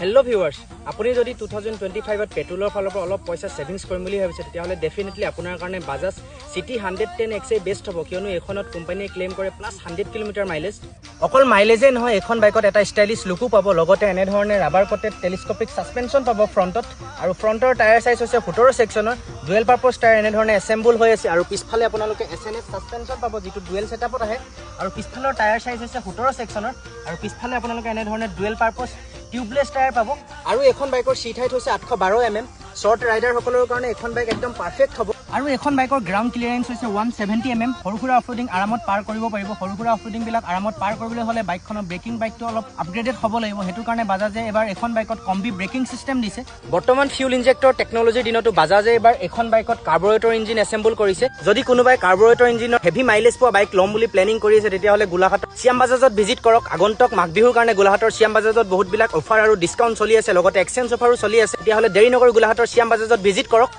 Hello' viewers, আপুনি যদি 2025ত পেট্ৰলৰ ফালৰ পৰা অলপ পইচা ছেভিংছ কৰিম বুলি ভাবিছে তেতিয়াহ'লে ডেফিনেটলি আপোনাৰ কাৰণে বাজাজ চিটি 110X বেষ্ট হ'ব, কিয়নো এইখনত কোম্পানীয়ে ক্লেইম কৰে প্লাছ 100 কিলোমিটাৰ মাইলেজ। অকল মাইলেজেই নহয়, এইখন বাইকত এটা ষ্টাইলিছ লুকো পাব, লগতে এনেধৰণে ৰাবাৰ কটেড টেলিস্কোপিক ছাছপেনশ্যন পাব ফ্ৰণ্টত, আৰু ফ্ৰণ্টৰ টায়াৰ চাইজ হৈছে 17 ছেকশ্যনৰ ডুৱেল পাৰ্পছ টায়াৰ এনেধৰণে এছেম্বল হৈ আছে, আৰু পিছফালে আপোনালোকে SNF ছাছপেনশ্যন পাব যিটো ডুৱেল ছেটআপত আহে, আৰু পিছফালৰ টায়াৰ চাইজ হৈছে 17 ছেকশ্যনৰ, আৰু পিছফালে আপোনালোকে এনেধৰণে ডুৱেল পাৰ্পছ টিউবলেছ টায়াৰ পাব। আৰু এখন বাইকৰ সিট হাইট হৈছে 812 mm। শ্বৰ্ট ৰাইডাৰসকলৰ কাৰণে এখন বাইক একদম পাৰফেক্ট হ'ব। আৰু এখন বাইকৰ গ্ৰাউণ্ড ক্লিয়াৰেঞ্চ হৈছে 170 mm। সৰু সুৰা অফৰোডিং আৰামত পাৰ কৰিব পাৰিব। সৰু সুৰা অফৰোডিংবিলাক আৰামত পাৰ কৰিবলৈ হ'লে বাইকখনৰ ব্ৰেকিং বাইকটো অলপ আপগ্ৰেডেড হ'ব লাগিব, সেইটো কাৰণে বাজাজে এবাৰ এখন বাইকত কম্বি ব্ৰেকিং চিষ্টেম দিছে। বৰ্তমান ফিউল ইনজেক্টৰ টেকনলজিৰ দিনতো বাজাজে এবাৰ এখন বাইকত কাৰ্বৰেটৰ ইঞ্জিন এছেম্বল কৰিছে। যদি কোনোবাই কাৰ্বৰেটৰ ইঞ্জিনৰ হেভি মাইলেজ পোৱা বাইক ল'ম বুলি প্লেনিং কৰি আছে তেতিয়াহ'লে গোলাঘাটৰ শ্যাম বাজাজত ভিজিট কৰক। আগন্তুক মাঘ বিহুৰ কাৰণে গোলাঘাটৰ শ্যাম বাজাজত বহুতবিলাক অফাৰ আৰু ডিছকাউণ্ট চলি আছে, লগতে এক্সচেঞ্জ অফাৰো চলি আছে। তেতিয়াহ'লে দেৰি নকৰি গোলাঘাটৰ শ্যাম বাজাজত ভিজিট কৰক।